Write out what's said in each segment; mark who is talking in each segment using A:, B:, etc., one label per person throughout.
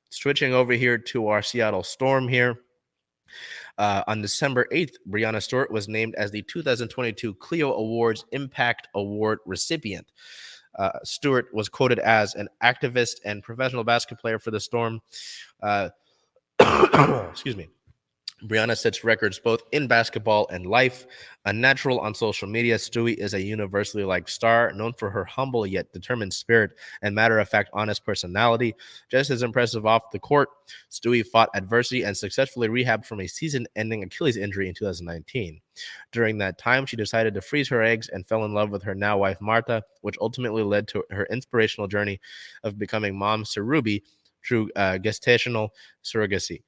A: Switching over here to our Seattle Storm here. On December 8th, Breanna Stewart was named as the 2022 Clio Awards Impact Award recipient. Stewart was quoted as an activist and professional basketball player for the Storm. Excuse me. Breanna sets records both in basketball and life. A natural on social media, Stewie is a universally liked star, known for her humble yet determined spirit and matter-of-fact honest personality. Just as impressive off the court, Stewie fought adversity and successfully rehabbed from a season-ending Achilles injury in 2019. During that time, she decided to freeze her eggs and fell in love with her now wife, Martha, which ultimately led to her inspirational journey of becoming mom to Ruby through gestational surrogacy.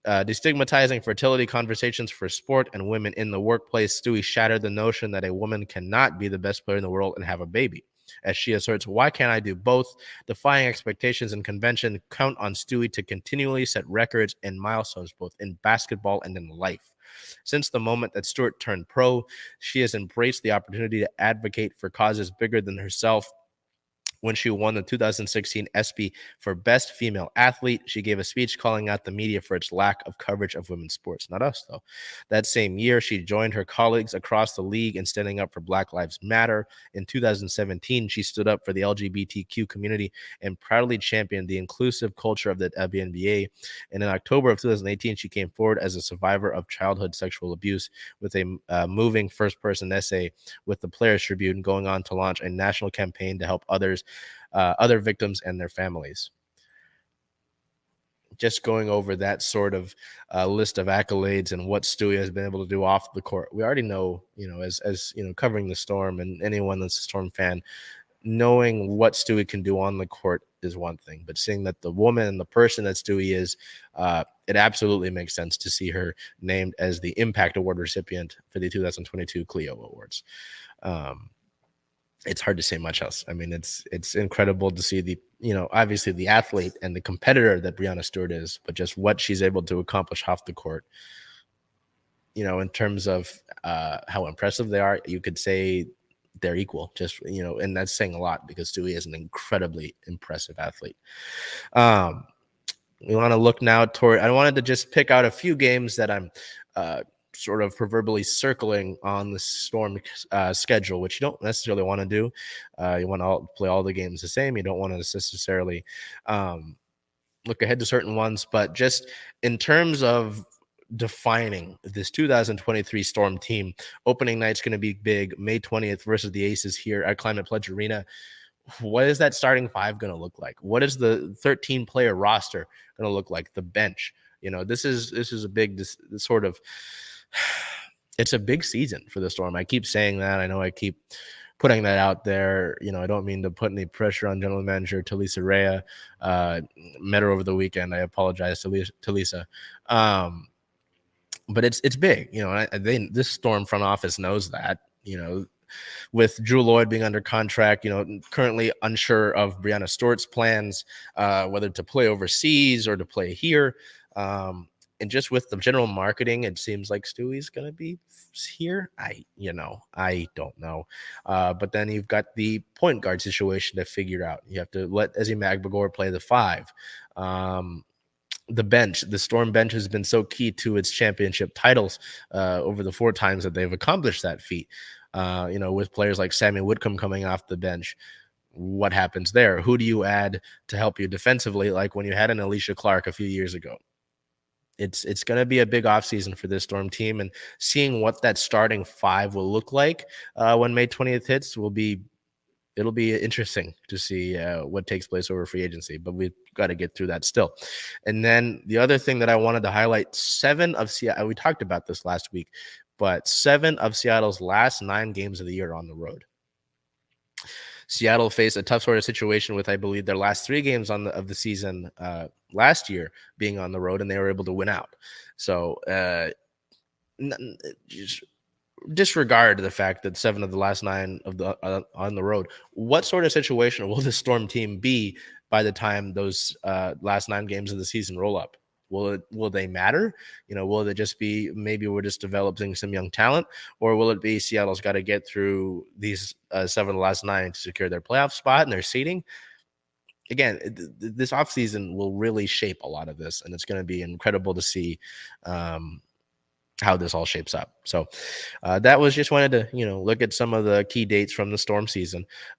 A: Destigmatizing fertility conversations for sport and women in the workplace, Stewie shattered the notion that a woman cannot be the best player in the world and have a baby. As she asserts, "Why can't I do both?" Defying expectations and convention, count on Stewie to continually set records and milestones both in basketball and in life. Since the moment that Stewart turned pro, she has embraced the opportunity to advocate for causes bigger than herself. When she won the 2016 ESPY for Best Female Athlete, she gave a speech calling out the media for its lack of coverage of women's sports. Not us, though. That same year, she joined her colleagues across the league in standing up for Black Lives Matter. In 2017, she stood up for the LGBTQ community and proudly championed the inclusive culture of the WNBA. And in October of 2018, she came forward as a survivor of childhood sexual abuse with a moving first-person essay with the Players Tribune, going on to launch a national campaign to help other victims and their families. Just going over that sort of list of accolades and what Stewie has been able to do off the court. We already know, as covering the Storm, and anyone that's a Storm fan, knowing what Stewie can do on the court is one thing, but seeing that the woman and the person that Stewie is, it absolutely makes sense to see her named as the Impact Award recipient for the 2022 Clio Awards. It's hard to say much else. I mean, it's incredible to see the, obviously the athlete and the competitor that Breanna Stewart is, but just what she's able to accomplish off the court. In terms of how impressive they are, you could say they're equal, and that's saying a lot because Stewie is an incredibly impressive athlete. We want to look now toward, I wanted to just pick out a few games that I'm sort of proverbially circling on the Storm schedule, which you don't necessarily want to do. You want to play all the games the same. You don't want to necessarily look ahead to certain ones, but just in terms of defining this 2023 Storm team, opening night's going to be big. May 20th versus the Aces here at Climate Pledge Arena. What is that starting five going to look like? What is the 13-player roster going to look like? The bench. This is a big sort of, it's a big season for the Storm. I keep saying that. I know I keep putting that out there. I don't mean to put any pressure on General Manager Talisa Rea. Met her over the weekend. I apologize to Talisa. But it's big. This Storm front office knows that. With Drew Lloyd being under contract, currently unsure of Breanna Stewart's plans, whether to play overseas or to play here. And just with the general marketing, it seems like Stewie's going to be here. I don't know. But then you've got the point guard situation to figure out. You have to let Ezi Magbagor play the 5. The bench, the Storm bench has been so key to its championship titles over the 4 times that they've accomplished that feat. With players like Sammy Whitcomb coming off the bench, what happens there? Who do you add to help you defensively, like when you had an Alicia Clark a few years ago? It's going to be a big offseason for this Storm team, and seeing what that starting 5 will look like when May 20th hits it'll be interesting to see what takes place over free agency, but we've got to get through that still. And then the other thing that I wanted to highlight, 7 of Seattle, we talked about this last week, but 7 of Seattle's last 9 games of the year are on the road. Seattle faced a tough sort of situation with, I believe, their last 3 games of the season last year being on the road, and they were able to win out. So just disregard the fact that 7 of the last 9 of the on the road. What sort of situation will the Storm team be by the time those last 9 games of the season roll up? Will they matter? Will it just be maybe we're just developing some young talent, or will it be Seattle's got to get through these 7 of the last 9 to secure their playoff spot and their seeding? Again, this offseason will really shape a lot of this, and it's going to be incredible to see how this all shapes up. So that was just wanted to look at some of the key dates from the Storm season.